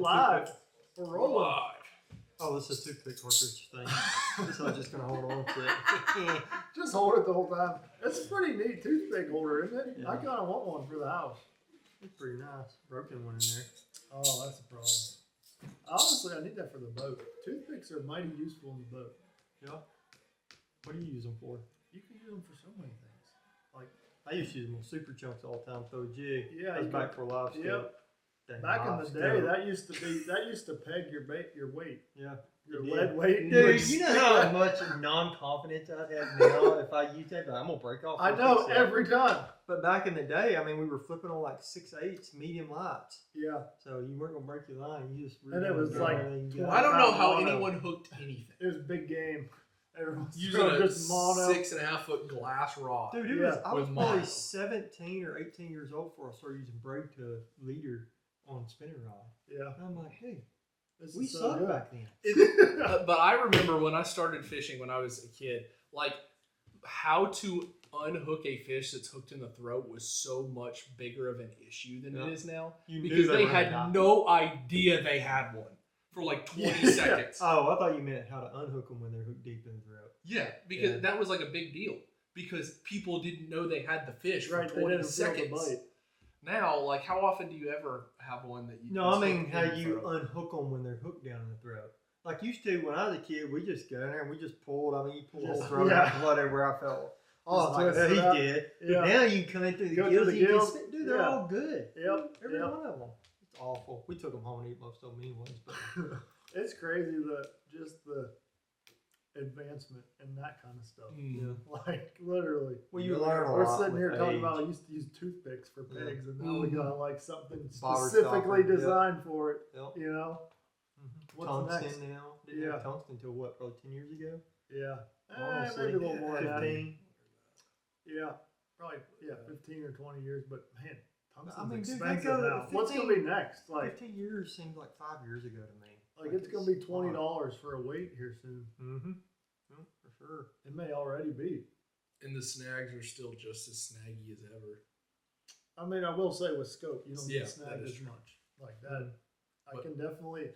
live. We're rolling. Oh, this is a toothpick cartridge thing. So I'm just going to hold on to it. Just hold it the whole time. It's a pretty neat toothpick holder, isn't it? Yeah. I kind of want one for the house. It's pretty nice. Broken one in there. Oh, that's a problem. Honestly, I need that for the boat. Toothpicks are mighty useful in the boat. Yeah. What do you use them for? You can use them for so many things. Like I used to use them on super chunks all the time. Throw a jig. Yeah, That's back for live scope. Yep. Dang, back in live the day, scope. that used to peg your weight. Yeah. Your It lead did. weight. Dude, you know how much non-confidence I'd have now if I use that? I'm going to break off. I know, every time. But back in the day, I mean, we were flipping on like 6/8 medium lights. Yeah. So you weren't going to break your line. You just And it was like, I don't know how anyone hooked anything. It was big game. Everyone's Using a just mono. 6.5 foot glass rod. Dude, I was with probably mono. 17 or 18 years old before I started using braid to leader on spinning rod. Yeah. And I'm like, hey, This we is so sucked good. back then. But I remember when I started fishing when I was a kid, like how to unhook a fish that's hooked in the throat was so much bigger of an issue than it is now. You knew Because they were had gonna die. no idea they had one for like 20 seconds. Oh, I thought you meant how to unhook them when they're hooked deep in the throat. Yeah, because that was like a big deal. Because people didn't know they had the fish for Right, they 20 didn't feel the seconds. bite. Now, like, how often do you ever have one that you? No, I mean hooked how in the you throat? unhook them when they're hooked down in the throat. Like used to when I was a kid, we just go in there and we just pulled. I mean, you pull the whole Just- throat yeah. out, whatever I felt. Oh, Just like, twist it he up. did. Yeah. Now you can come in through the Go gills. through the You can gills. spit. Dude, they're Yeah. all good. Yep. Every yep. one of them. It's awful. We took them home and ate most of them anyways. But It's crazy that just the advancement and that kind of stuff. Mm. Like literally. well, you learn a We're lot. sitting here with talking age. about I used to use toothpicks for Yeah. pigs, and now we got like something Bobber specifically stopper, yeah. designed for it. Yep. You know? What's Tungsten next? now. Didn't Yeah. have tungsten until what? Probably 10 years ago. Yeah. Honestly, Maybe a little more than that. 15. Yeah. Probably 15 or 20 years, but man, tungsten's I mean, dude, expensive that goes- now. What's gonna 15 be next? Like 15 years seems like 5 years ago to me. like it's gonna be $20 for a weight here soon. Mm-hmm. Well, for sure. It may already be. And the snags are still just as snaggy as ever. I mean, I will say with scope, you don't Yeah, get snagged that is as true. much like that. I But- can definitely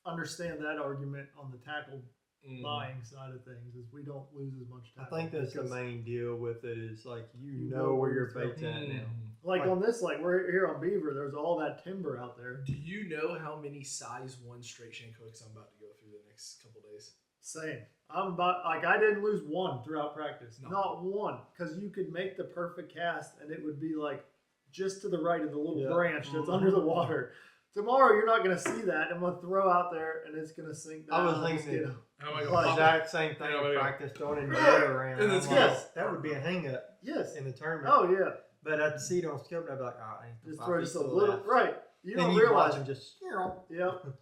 understand that argument on the tackle Mm. buying side of things, is we don't lose as much I tackle. think that's the because, main deal with it is like you You know where your where bait's at now. like like- on this, like we're here on Beaver, there's all that timber out there. Do you know how many size 1 straight shank hooks I'm about to go through the next couple days? Same. I'm about like I didn't lose one throughout practice, No. not one, because you could make the perfect cast and it would be like just to the right of the little Yeah. branch that's Mhm. under the water. Tomorrow you're not gonna see that. I'm gonna throw out there and it's gonna sink down. I was and thinking just get- How am I Like going Exact same thing Yeah, in yeah. practice, throwing in net around. And it's I'm like, yes. that would be a hang up yes. in the tournament. Oh yeah. But I'd see it on scope and I'd be like, I ain't Just the throw five just feet a to the little left. right. You Then don't you watch realize. them just. Yep. Yep.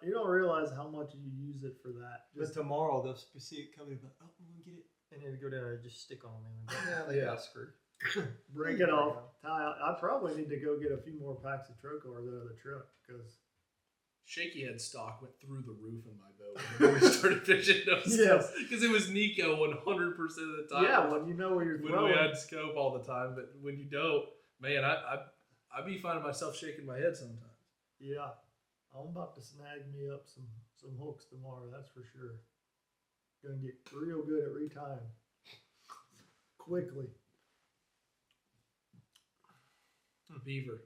You don't realize how much you use it for that. But Just tomorrow they'll see it coming, but oh, I'm gonna get it, and then go down and just stick on them. And go, yeah, they Yeah. got screwed. break it off. I probably need to go get a few more packs of trocars out of the truck because Shaky head stock went through the roof in my boat when we started fishing those. Yes. Because it was Nico 100% of the time. yeah, when you know where you're When throwing. we had scope all the time, but when you don't, man, I be finding myself shaking my head sometimes. Yeah, I'm about to snag me up some hooks tomorrow. That's for sure. Gonna get real good at retying quickly. Beaver.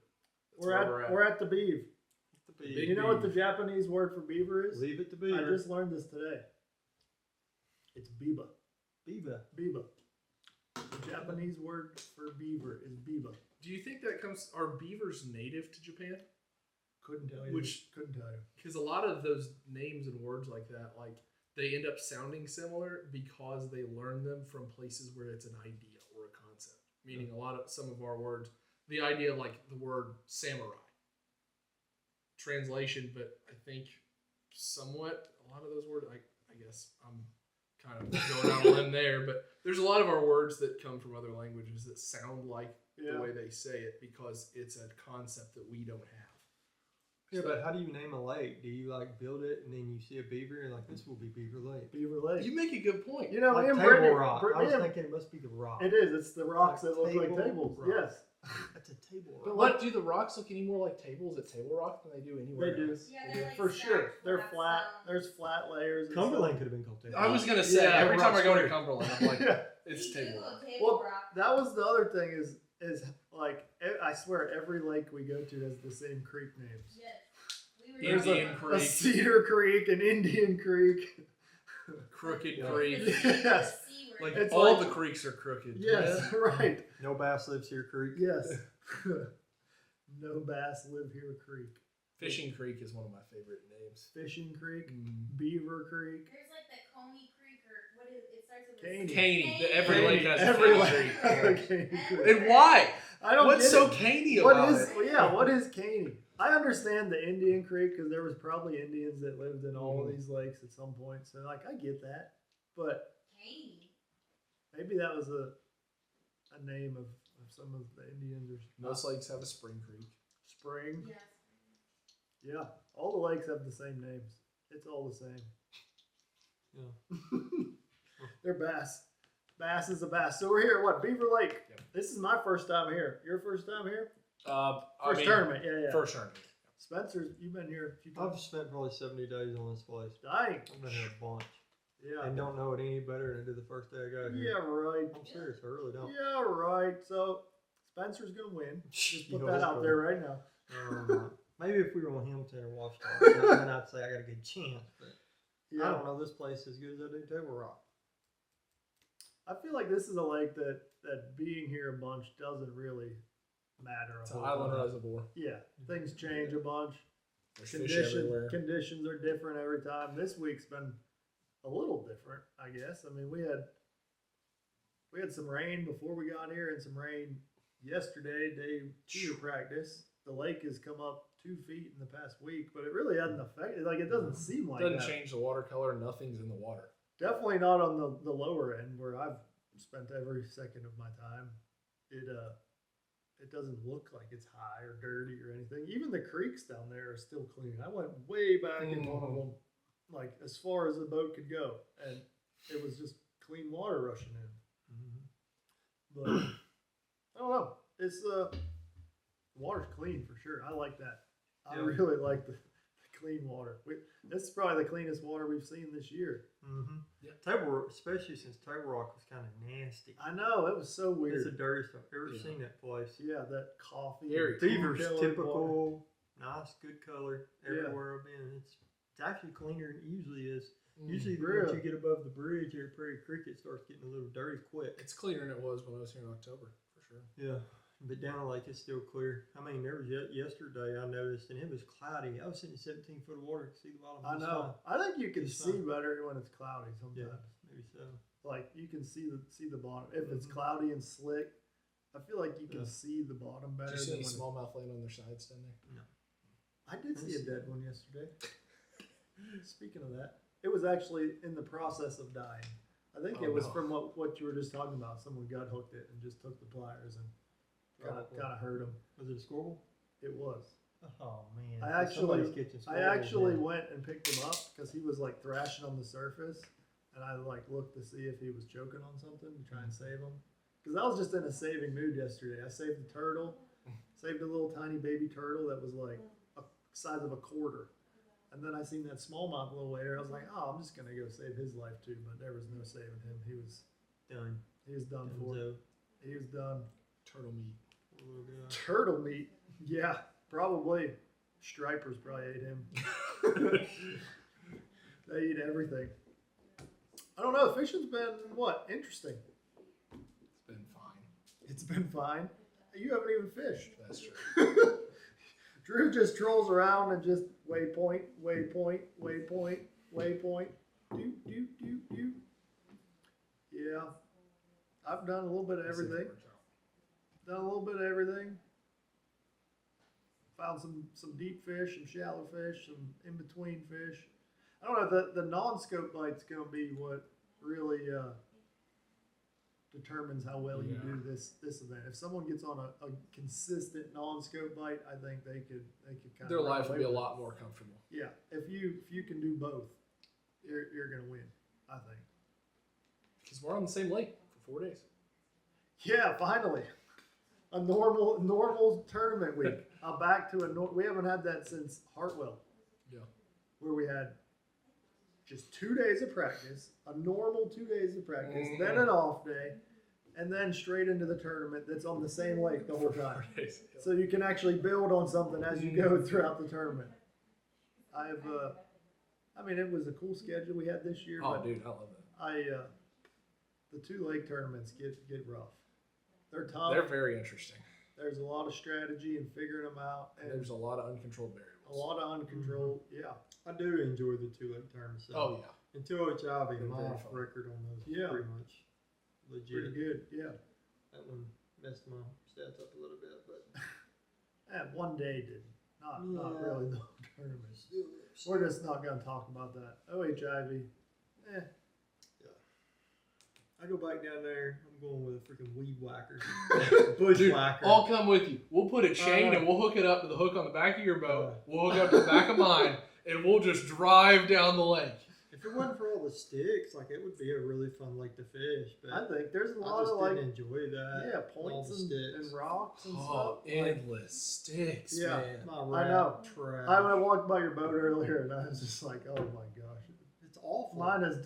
That's We're where at we're at the beeve. The Big You know what the beeve. Japanese word for beaver is? Leave it to I beaver. just learned this today. It's biba. Beaver. Biba. The Japanese word for beaver is biba. Do you think that are beavers native to Japan? Couldn't tell you. Which- couldn't tell you. Because a lot of those names and words like that, like they end up sounding similar because they learn them from places where it's an idea or a concept. Meaning some of our words, the idea like the word samurai. Translation, but I think somewhat a lot of those words, I guess I'm kind of going out on a limb there, but there's a lot of our words that come from other languages that sound like the way they say it because it's a concept that we don't have. Yeah, but how do you name a lake? Do you like build it and then you see a beaver and like this will be Beaver Lake? Beaver Lake. You make a good point. You know, Like me and table Brittany, rock. I was Brittany- thinking it must be the rock. it is. It's the rocks Like that look like table tables. rock. Yes. A That's a table rock. But what do the rocks look any more like tables at Table Rock than they do anywhere They do. else? Yeah, they're like For sure. stacked They're flat flat. stones. There's flat layers. And Cumberland stuff. could have been called table I was rock. gonna say Yeah, every time I go to rock's Cumberland, I'm like, Yeah. it's You Table Google Rock. Table Well, Rock. that was the other thing is like I swear every lake we go to has the same creek names. Yes. We were Indian talking Creek. A Cedar Creek, an Indian Creek. Crooked Yeah. Creek. The C- Yes. the C word. Like It's all like- the creeks are crooked. Yes, right. No bass lives here, creek. Yes. No bass live here creek. Fishing Creek is one of my favorite names. Fishing Creek, Mm. Beaver Creek. There's like the Coney Creek or what is it? Starts with Caney. Caney. Every Caney. lake has Every a lake Caney has a Creek. Caney Creek. And why? I don't What's get so it. caney What about is? it? Well, yeah, what is Caney? I understand the Indian Creek because there was probably Indians that lived in all of these lakes at some point. So like I get that, but Caney. maybe that was a name of some of the Indians or Most lakes have a Spring Creek. Spring. Yes. Yeah, all the lakes have the same names. It's all the same. Yeah. They're bass. Bass is a bass. So we're here at what? Beaver Lake. Yep. This is my first time here. Your first time here? I First mean, tournament. Yeah. First tournament. Spencer, you've been here a few I've times. spent probably 70 days on this place. Dang. I've been here a bunch. Yeah. And don't know it any better than I did the first day I got here. Yeah, right. I'm serious, I really don't. Yeah, right. So Spencer's gonna win. Just put You that hope out so. there right now. Maybe if we were on Hamilton or Washington, then I'd say I got a good chance. But I Yeah. don't know this place as good as I do Table Rock. I feel like this is a lake that being here a bunch doesn't really matter. It's a an whole island lot. reservoir. Yeah, things change a bunch. There's fish everywhere. Conditions are different every time. This week's been a little different, I guess. I mean, we had some rain before we got here and some rain yesterday, day 2 of practice. The lake has come up 2 feet in the past week, but it really hasn't affected. Like it doesn't seem like Doesn't that. change the water color. Nothing's in the water. Definitely not on the lower end where I've spent every second of my time. It doesn't look like it's high or dirty or anything. Even the creeks down there are still clean. I went way back in one of them, like as far as the boat could go, and it was just clean water rushing in. But I don't know. It's the water's clean for sure. I like that. I Yeah. really like the clean water. This is probably the cleanest water we've seen this year. Mm-hmm. Yeah. Table Rock, especially since Table Rock was kind of nasty. I know, it was so weird. It's the dirtiest I've ever Yeah. seen that place. Yeah, that coffee. Very and Beaver's tea-colored typical, water. nice, good color Yeah. everywhere I've been. It's actually cleaner than it usually is. Mm. Usually, once Really? you get above the bridge here at Prairie Creek, it starts getting a little dirty quick. It's cleaner than it was when I was here in October, for sure. Yeah, but down the lake it's still clear. I mean, there was yesterday I noticed, and it was cloudy. I was sitting in 17 foot of water, could see the bottom. I just know. I think you can Just see fine. better when it's cloudy sometimes. fine. Yeah, maybe so. Like you can see the bottom. If it's Mhm. cloudy and slick, I feel like you can Yeah. see the bottom better. Did you see than any when smallmouth laying on their sides down there? I did see a Let's see. dead one yesterday. Speaking of that, it was actually in the process of dying. I think Oh, it was no. from what you were just talking about. Someone gut hooked it and just took the pliers and kind of Probably. hurt him. Was it a squirrel? It was. Oh man! I Somebody's actually- catching I squirrels, actually man. went and picked him up because he was like thrashing on the surface, and I like looked to see if he was choking on something to try and save him. Because I was just in a saving mood yesterday. I saved the turtle, saved a little tiny baby turtle that was like a size of a quarter, and then I seen that smallmouth a little later. I was like, oh, I'm just gonna go save his life too. But there was no saving him. He was done. done for. Dunzo. He was done. Turtle meat. Poor little guy. Turtle meat. Yeah, probably. Stripers probably ate him. They eat everything. I don't know. Fishing's been what? Interesting. It's been fine. It's been fine. You haven't even fished. That's true. Drew just trolls around and just waypoint, waypoint, waypoint, waypoint. Do, do, do, do. Yeah. I've done a little bit of Let's see if it everything. works out. Done a little bit of everything. Found some deep fish, some shallow fish, some in between fish. I don't know. The non-scope bite's gonna be what really determines how well you Yeah. do this event. If someone gets on a consistent non-scope bite, I think they could kind Their of life would be a lot more comfortable. Yeah, if you can do both, you're gonna win. I think. Because we're on the same lake for 4 days. Yeah, finally. a normal tournament week. Back to we haven't had that since Hartwell. Yeah. Where we had just 2 days of practice, a normal 2 days of practice, then an off day, and then straight into the tournament that's on the same lake the whole time. So you can actually build on something as you go throughout the tournament. I mean, it was a cool schedule we had this year. Oh, but dude, I love that. the 2 lake tournaments get rough. They're tough. They're very interesting. There's a lot of strategy and figuring them out. And there's a lot of uncontrolled variables. a lot of uncontrolled. Yeah. I do enjoy the 2 lake tournaments. So Oh, yeah. until it's out, They're my very off fun. record on those. Yeah. Pretty much legit. Pretty good. Yeah. That one messed my stats up a little bit, but One day did. Not Yeah. really the whole tournament. We're just not going to talk about that. OHIV. I go back down there. I'm going with a freaking weed whacker, Dude, bushwhacker. I'll come with you. We'll put a chain and we'll hook it up to the hook on the back of your boat. We'll hook up to the back of mine, and we'll just drive down the lake. If it wasn't for all the sticks, like it would be a really fun lake to fish. But I think there's a I lot just of like, didn't enjoy that. yeah, all points the and sticks. rocks and Oh, stuff. Like, endless sticks, Yeah. man. My I know. trash. I walked by your boat earlier and I was just like, oh my gosh. It's awful. Mine is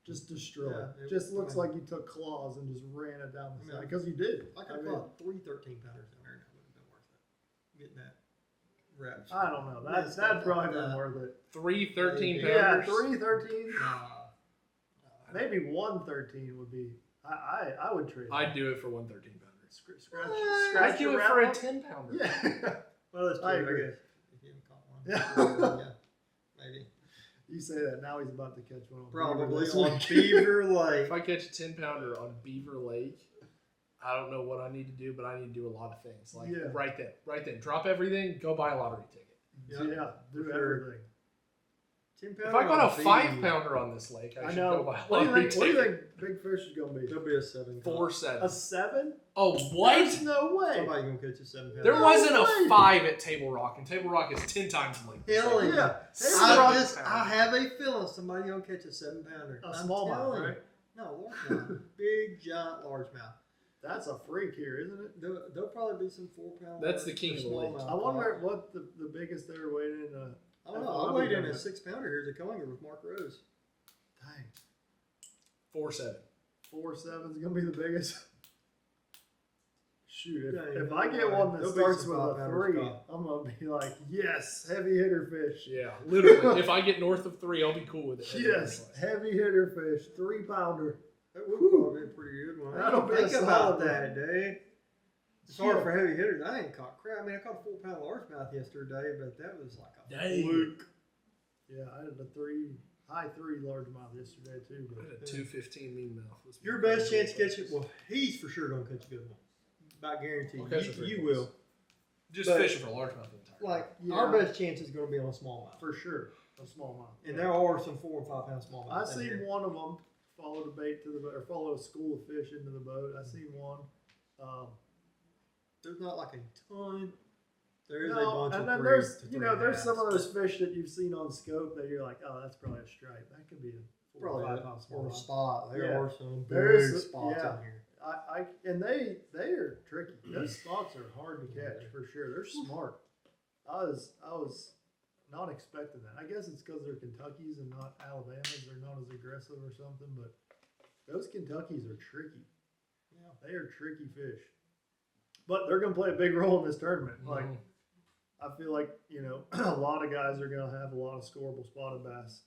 just destroyed. Yeah, it- just looks I mean- like you took claws and just ran it down the I mean, side. Because you did. I I could have mean, caught 3 13-pounders down there, and that would have been worth it. Getting that wrapped. I don't know. Yeah, That'd probably like been that. worth it. 3 13 Yeah, pounders. 3 13. Nah. Maybe 1 13 would be. I would trade. I'd do it for 1 13 pounder. Scratch I'd do your it for a wrap up. 10 pounder. Yeah. Well, that's true, I I agree. guess. If you haven't caught one. Yeah. Yeah. Maybe. You say that now he's about to catch one on Probably Beaver this on week. Beaver Lake. If I catch a 10 pounder on Beaver Lake, I don't know what I need to do, but I need to do a lot of things. Like Yeah. right then, drop everything, go buy a lottery ticket. Yeah, do for sure. everything. 10 If I got on a feed, 5 pounder on this lake, I I should know. go buy a What do lottery you think? What do you ticket. think Big Fish is gonna be? There'll be a 7. 4 7. A 7? Oh, what? There's no way. Somebody gonna catch a 7 pounder. There No wasn't a way. 5 at Table Rock, and Table Rock is 10 times the lake. Hell Yeah. yeah. Table I Rock- I have a feeling somebody gonna catch a 7 pounder. A I'm smallmouth, telling you. right? No, largemouth. Big, giant largemouth. That's a freak here, isn't it? There'll probably be some 4 pound. That's the king of the lake. I wonder what the biggest they were weighing in. I don't know. I weighed in a 6 pounder here at the Collinger with Mark Rose. Dang. 4 7. 4 7's gonna be the biggest. Shoot, Yeah, if no I get way. one that There'll be starts some with a 5-pounders 3, caught. I'm gonna be like, yes, heavy hitter fish. Yeah, literally. If I get north of 3, I'll be cool with it. Yes, heavy hitter fish, 3 pounder. That would probably be a pretty good one. That'll be a Think about solid that, dude. It's hard for heavy hitters. I ain't caught crap. I mean, I caught a 4 pound largemouth yesterday, but that was like a Dang. fluke. Yeah, I had a high 3 largemouth yesterday too. I But had a 215 mean mouth. Let's Your be best clear. chance to catch it, well, he's for sure going to catch a good one. About guaranteed. I'll catch a 3 You points. will. Just but- fishing for largemouth the entire time. Like, Yeah. our best chance is going to be on a smallmouth. for sure, a smallmouth. And there are some 4 and 5 pound smallmouth. I in seen here. one of them follow the bait to the boat, or follow a school of fish into the boat. I seen one. There's not like a ton. There is a No, bunch and of then 3 there's to there's some 3.5s, of those fish that you've seen on scope that you're like, oh, that's probably a stripe. That could be a 4 probably or 5 a, pound or a smallmouth. spot. There Yeah. are some There big is- spots yeah. in here. And they are tricky. Those spots are hard to catch for sure. They're smart. I was not expecting that. I guess it's because they're Kentuckies and not Alabamas. They're not as aggressive or something. But those Kentuckies are tricky. Yeah. They are tricky fish. But they're going to play a big role in this tournament. Like Mhm. I feel like a lot of guys are going to have a lot of scoreable spotted bass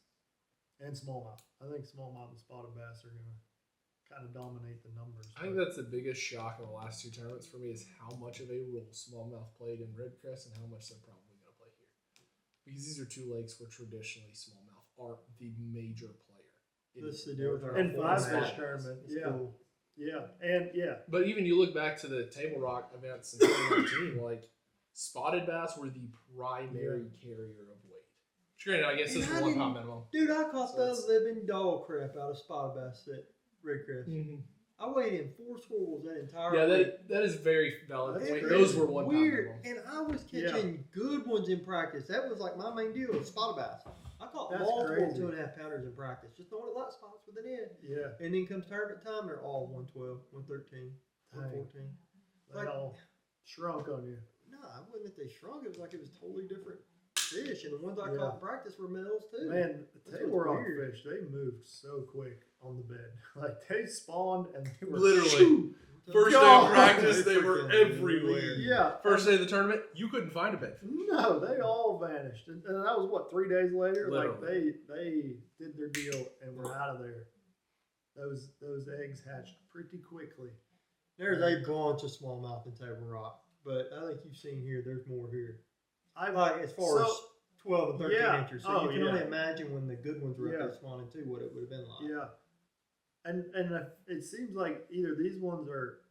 and smallmouth. I think smallmouth and spotted bass are going to kind of dominate the numbers. I think that's the biggest shock in the last 2 tournaments for me is how much of a role smallmouth played in Redcrest and how much they're probably going to play here. Because these are 2 lakes where traditionally smallmouth are the major player. It That's is the deal with our in format. five fish tournament. It's Yeah. cool. Yeah, and yeah, But even you look back to the Table Rock events in 2019, like spotted bass were the primary carrier of weight. Granted, I guess And this I was 1 didn't- pound minimum. Dude, I caught So the it's- living dog crap out of spotted bass at Redcrest. Mm-hmm. I weighed in 4 schools that entire Yeah, week. that is very valid That's point. crazy. Those were 1 pound Weird. minimum. And I was catching good ones in practice. That was like my main deal with spotted bass. I caught That's multiple crazy. 2.5 pounders in practice. Just throwing it light spots with an end. yeah. And then comes tournament time, they're all 112, 113, Dang. 114. They Like- all shrunk on you. No, I wasn't that they shrunk. It was like it was totally different fish, and the ones I Yeah. caught in practice were males too. Man, That's they what's were on weird. fish. They moved so quick on the bed. Like they spawned and they were Literally. shoo! First day God. of practice, they were freaking everywhere. leave. Yeah. First day of the tournament, you couldn't find a bed. No, they all vanished, and that was what 3 days later. Like Literally. they did their deal and were out of there. Those eggs hatched pretty quickly. There's a bunch of smallmouth in Table Rock, but I think you've seen here. There's more here. I Like as far as 12 and 13 Yeah. inches. So Oh, you can yeah. only imagine when the good ones were Yeah. up there spawning too, what it would have been like. yeah, and it seems like either these ones are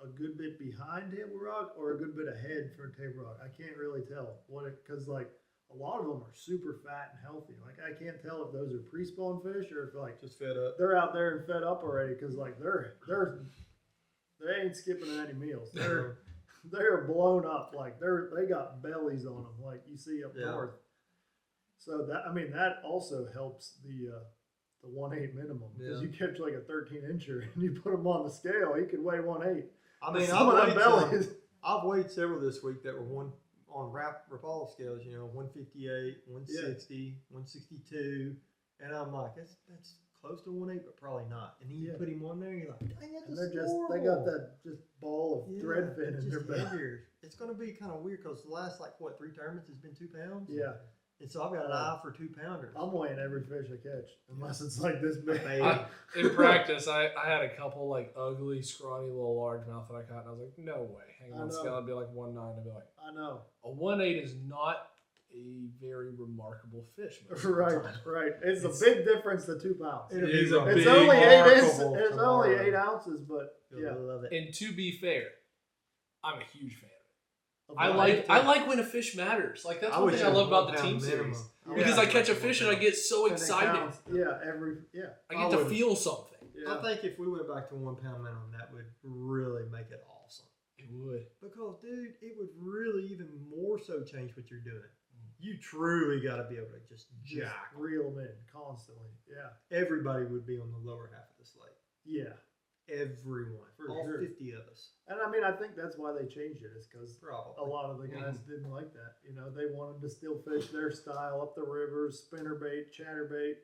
a good bit behind Table Rock or a good bit ahead for Table Rock. I can't really tell because like a lot of them are super fat and healthy. Like I can't tell if those are pre-spawn fish or if like Just fed up. they're out there and fed up already because like they ain't skipping any meals. They're blown up. Like they got bellies on them like you see up Yeah. north. So that also helps the 1/8 minimum because Yeah. you catch like a 13 incher and you put him on the scale, he could weigh 1/8. I mean, Some of them bellies. I've weighed several this week that were on Rapala scales, 158, 160, 162, and I'm like, that's close to 1/8, but probably not. And then you Yeah. put him on there, and you're like, dang, that's And a they got that just ball of threadfin it's in their just belly. heavier. It's going to be kind of weird because the last 3 tournaments has been 2 pounds. Yeah, And so I've got an eye for 2 pounders. I'm weighing every fish I catch unless it's like this big. Baby. In practice, I had a couple like ugly, scrawny little largemouth that I caught, and I was like, no way. Hanging I on the know. scale, I'd be like 1.9. I'd be like, I know. a 1/8 is not a very remarkable fish. most of the Right, time. right. It's a It's- big difference to 2 pounds. It'll It be is a remarkable. It's big, only 8 inches. Remarkable It's only tomorrow. 8 ounces, but You'll yeah. love it. And to be fair, I'm a huge fan of it. Of I what? like when a fish matters. Like that's one wish thing it I was love about the 1 team pound series. minimum. Because Yeah. I catch a fish and I get so And it excited. counts. Yeah, I I get to would- feel something. yeah. I think if we went back to 1 pound minimum, that would really make it awesome. It would. Because, dude, it would really even more so change what you're doing. You truly got to be able to just Just jack. reel them in constantly. Yeah. Everybody would be on the lower half of the slate. Yeah. Everyone. For all sure. 50 of us. And I think that's why they changed it, is because Probably. a lot of the guys didn't like that. They wanted to still fish their style up the rivers, spinnerbait, chatterbait,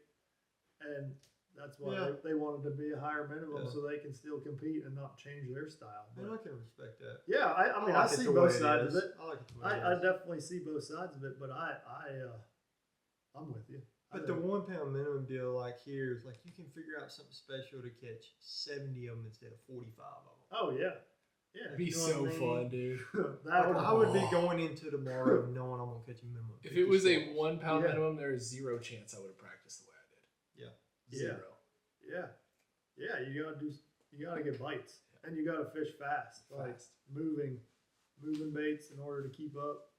and that's why Yeah. they wanted to be a higher minimum Yeah. so they can still compete and not change their style. And But I can respect that. yeah, I mean, I like it see the both way sides is. of it. I like it the way I it is. definitely see both sides of it, but I'm with you. I But the think- 1 pound minimum deal, like here, is like you can figure out something special to catch 70 of them instead of 45 of them. oh yeah, yeah, It'd be You know so what I mean? fun, dude. that would I would be going into tomorrow knowing I'm gonna catch a minimum. If it was a 50 1 pound Yeah. minimum, there is zero chance I would have practiced the way I did. Yeah. Yeah. Zero. yeah. You gotta get bites, and you gotta fish fast, like Fast. moving baits in order to keep up.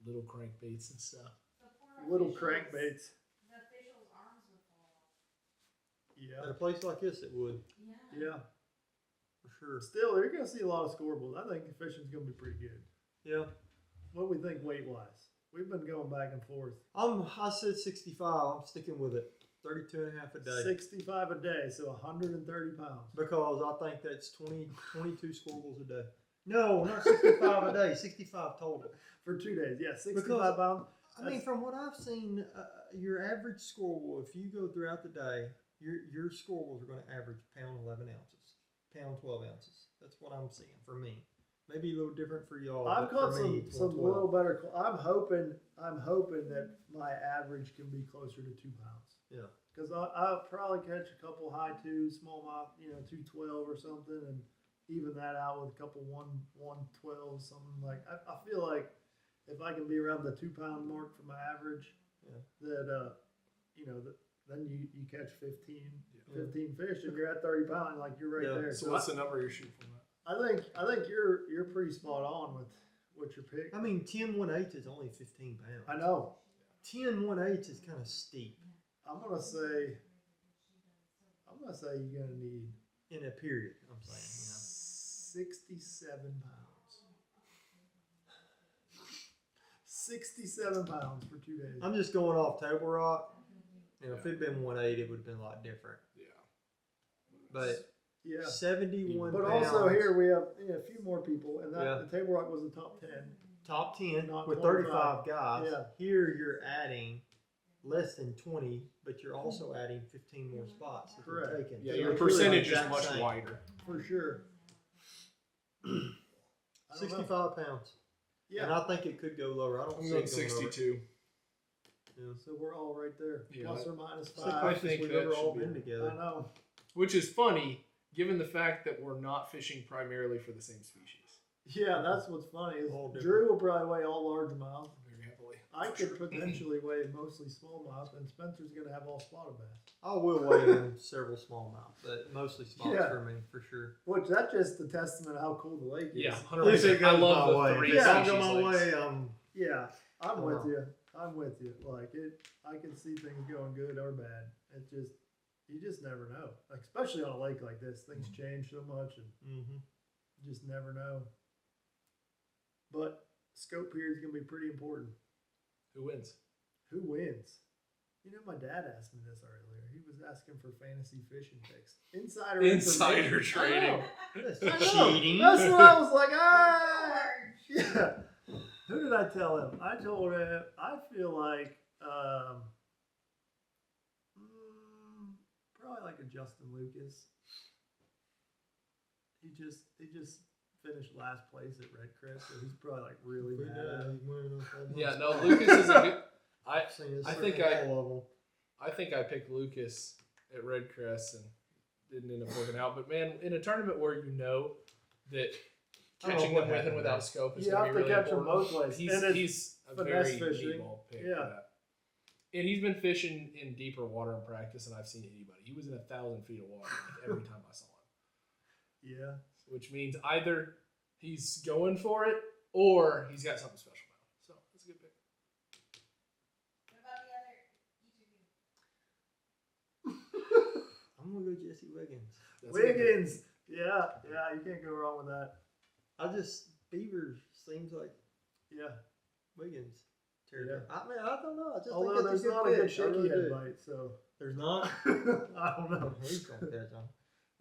Little crankbaits and stuff. The poor Little officials- crankbaits. The officials' arms would fall off. Yeah, At a place like this, it would Yeah. yeah. for sure. Still, you're gonna see a lot of scoreables. I think the fishing's gonna be pretty good. Yeah. What do we think weight wise? We've been going back and forth. I said 65. I'm sticking with it. 32 and a half a day. 65 a day, so 130 pounds. Because I think that's 22 scoreables a day. No, not 65 a day. 65 total. For 2 days, yeah, 65 Because- pounds. I mean, from what I've seen, your average scoreable, if you go throughout the day, your scoreables are going to average pound 11 ounces, pound 12 ounces. That's what I'm seeing for me. Maybe a little different for y'all. I've but caught for me, some 12. little better. I'm hoping that my average can be closer to 2 pounds. Yeah. Because I'll probably catch a couple high 2s, smallmouth, 212 or something, and even that out with a couple 112, something like. I feel like if I can be around the 2 pound mark for my average, Yeah. then you catch 15 Yeah. fish and you're at 30 pounds, like you're right Yeah. there. So what's the number you're shooting from that? I think you're pretty spot on with what your pick. I mean, 10 1/8 is only 15 pounds. I know. 10 1/8 is kind of steep I'm gonna say you're gonna need in a period. I'm saying, 67 pounds. 67 pounds for 2 days. I'm just going off Table Rock. If it'd been 1/8, it would have been a lot different. Yeah. But Yeah. 71 But pounds. also here we have a few more people, and that Yeah. the Table Rock was the top 10. Top 10 Not with 25. 35 guys. Yeah. Here you're adding less than 20, but you're also adding 15 more spots that Correct. you're taking. Yeah, So your it's really percentage the is exact much same. wider. For sure. I don't know. 65 pounds. And Yeah. I think it could go lower. I don't I'm see going it going lower. 62. Yeah. So we're all right there. Yeah, Plus or minus It's the 5. I closest think we've that ever all should be- been I together. know. Which is funny, given the fact that we're not fishing primarily for the same species. Yeah, that's what's funny. Is All different. Drew will probably weigh all largemouth. Very heavily. I could potentially weigh mostly smallmouth, and Spencer's gonna have all spotted bass. I will weigh in several smallmouth, but mostly spots Yeah. for me, for sure. Which that's just a testament of how cool the lake is. Yeah, If 100%. it I goes love my the way. three If it species go my lakes. way, Yeah, I'm Oh, with wow. you. I'm with you. Like it, I can see things going good or bad. It just, you just never know. Like, especially on a lake like this, things change so much, and mm-hmm. you just never know. But scope here is gonna be pretty important. Who wins? Who wins? You know, my dad asked me this earlier. He was asking for fantasy fishing picks. Insider Insider information. I trading. know. That's I know. cheating. That's what I was like. Ah, yeah. Who did I tell him? I told him I feel like probably like a Justin Lucas. He just finished last place at Red Crest, so he's probably like really mad. Yeah, no, Lucas is a good. I I think I think I picked Lucas at Red Crest and didn't end up working out. But man, in a tournament where you know that I don't know catching what them with and happened without there. scope is You going have to be to really catch them important. both ways. He's And it's he's a finesse very fishing. deep ball pick Yeah. for that. And he's been fishing in deeper water in practice than I've seen anybody. He was in 1,000 feet of water like, every time I saw him. Yeah. Which means either he's going for it or he's got something special about him. So that's a good pick. What about the other, each of you? I'm gonna go Jesse Wiggins. That's a good pick. Wiggins. Yeah, you can't go wrong with that. Beaver seems like Yeah. Wiggins. Yeah. I don't know. I just Although think there's that's not a good good fish. I shaky really head do. bite, so There's not. I don't know. He's gonna catch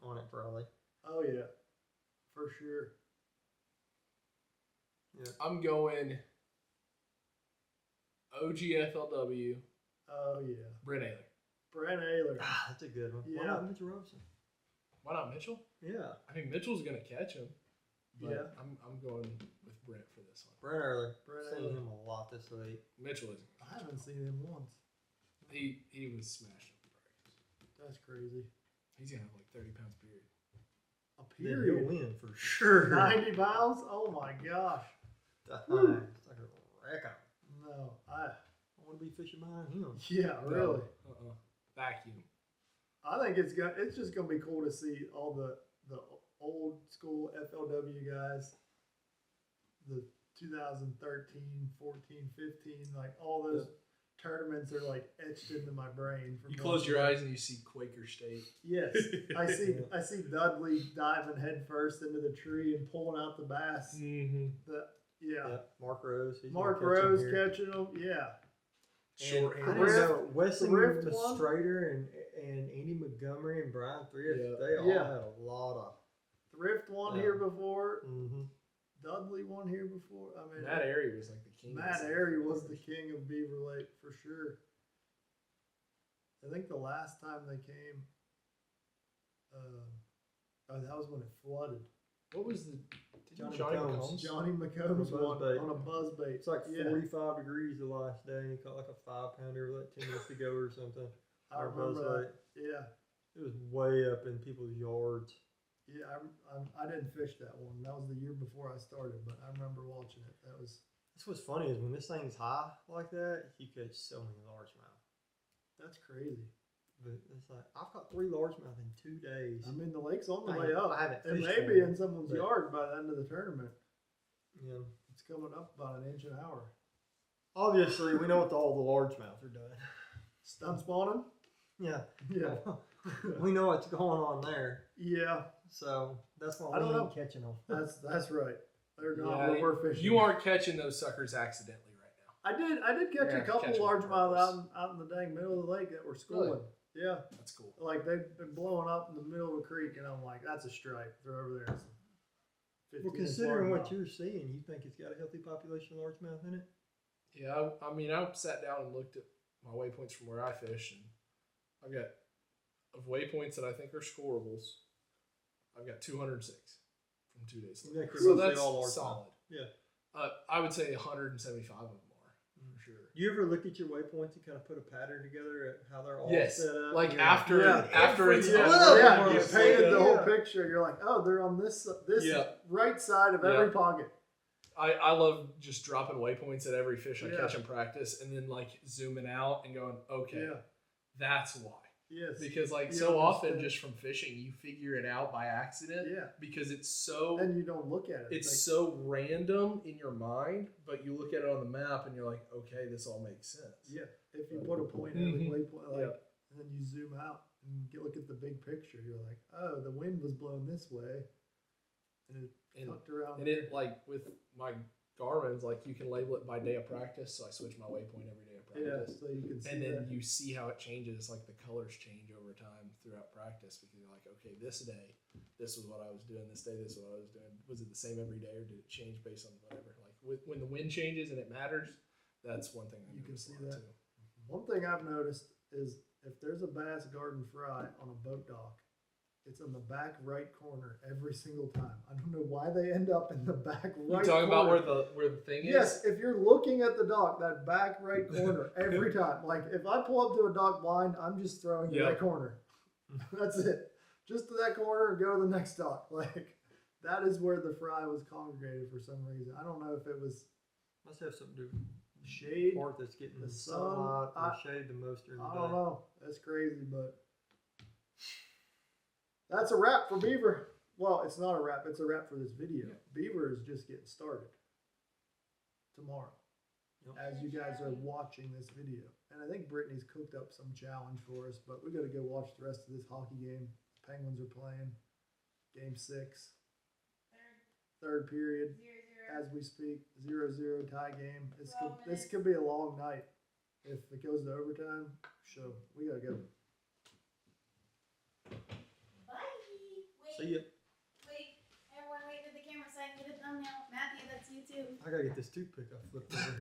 on it probably. Oh yeah, for sure. I'm going OGFLW, Oh yeah, Brent Ayler. Brent Ayler. Ah, that's a good one. Why Yeah. not Mitchell Robeson? Why not Mitchell? Yeah. I mean, Mitchell's going to catch him. But Yeah. I'm going with Brent for this one. Brent Early. Brent Seen Ayler. him a lot this week. Mitchell isn't. I haven't seen him once. He was smashed up in practice. That's crazy. He's going to have like 30 pounds period. A Then he'll period. win for sure. 90 pounds? Oh my gosh. It's Woo. like a wreck. No, I want to be fishing behind him. yeah, really. No. Vacuum. I think it's just gonna be cool to see all the old school FLW guys, the 2013, 14, 15, like all those tournaments are like etched into my brain. From You going close your through. eyes and you see Quaker State. Yes, I see Dudley diving head-first into the tree and pulling out the bass. Mm-hmm. Yeah. Mark Rose. He's Mark gonna catch him Rose here. catching them. Yeah. Short I hands. didn't know Wesley Thrift one? Strader and Andy Montgomery and Brian Thrift, Yeah. they all Yeah. had a lot of. Thrift won Yeah. here before. Mm-hmm. Dudley won here before. I mean, Matt Airy was like the king. Matt Airy was the king of Beaver Lake for sure. I think the last time they came, that was when it flooded. What was the Johnny Johnny Combs. Combs? Johnny McCombs On a won buzzbait. on a buzzbait. It's like Yeah. 45 degrees the last day, and he caught like a 5-pounder like 10 minutes ago or something. I Or remember buzzbait. that. Yeah, It was way up in people's yards. yeah. I didn't fish that one. That was the year before I started, but I remember watching it. That was That's what's funny is when this thing's high like that, you catch so many largemouth. that's crazy. But it's like I've caught 3 largemouth in 2 days. I mean, the lake's on the I way haven't- up. I haven't It fished may one, be in someone's but- yard by the end of the tournament. You know, It's coming up about an inch an hour. obviously we know what all the largemouth are doing. Stun spawning? Yeah, Yeah. we know what's going on there. Yeah, So that's why I don't we know. ain't catching them. that's right. They're not Yeah, what we're fishing. You aren't catching those suckers accidentally right now. I did catch Yeah, a couple catch 'em on largemouth purpose. out in the dang middle of the lake that were schooling. Really? Yeah, That's cool. like they've been blowing up in the middle of a creek, and I'm like, that's a stripe. They're over there. It's 15 Well, inch considering what largemouth. you're seeing, you think it's got a healthy population of largemouth in it? Yeah, I mean, I sat down and looked at my waypoints from where I fish, and I've got of waypoints that I think are scorables. I've got 206 from 2 days. Yeah, 'cause So they that's all largemouth. solid. Yeah. I would say 175 of them are for sure. Do you ever look at your waypoints and kind of put a pattern together at how they're all Yes, set up? like Yeah. after Yeah. after it's Yeah. over. Yeah, Yeah. you painted the whole Yeah. picture. You're like, oh, they're on this Yeah. right side of every pocket. I love just dropping waypoints at every fish I Yeah. catch in practice, and then like zooming out and going, okay, Yeah. that's why. Yes. Because like You so often understand. just from fishing, you figure it out by accident. Yeah. Because it's so And you don't look at it. it's like, so random in your mind, but you look at it on the map and you're like, okay, this all makes sense. yeah. If you put a point in every Mhm. waypoint, like, Yeah. and then you zoom out and you look at the big picture, you're like, oh, the wind was blowing this way, and it And, tucked around. and it like with my Garmin's, like you can label it by day of practice, so I switch my waypoint every day of yeah, practice. so you can see And then that. you see how it changes, like the colors change over time throughout practice because you're like, okay, this day, this was what I was doing. This day, this is what I was doing. Was it the same every day or did it change based on whatever? Like when the wind changes and it matters, that's one thing I You can notice see a lot, that. too. One thing I've noticed is if there's a bass garden fry on a boat dock, it's in the back right corner every single time. I don't know why they end up in the back right You talking about corner. where the thing is? Yes, if you're looking at the dock, that back right corner every time. Like if I pull up to a dock blind, I'm just throwing to Yeah. that corner. That's it. Just to that corner and go to the next dock. Like that is where the fry was congregated for some reason. I don't know if it was Must have something to do with the shade. part that's getting the the sun, sunlight or I- shade the most during the I day. don't know. That's crazy, but that's a wrap for Beaver. Well, it's not a wrap. It's a wrap for this video. Yeah. Beaver is just getting started tomorrow. Yep. As you guys are watching this video. And I think Brittany's cooked up some challenge for us, but we got to go watch the rest of this hockey game. Penguins are playing game 6, third period. 0-0. As we speak, 0-0 tie game. This could, 12 this could be a long night. If it goes to overtime, so we got to go. Bye. Wait, See ya. wait. Everyone wait for the camera so I can get a thumbnail. Matthew, that's you too. I gotta get this toothpick I flipped over.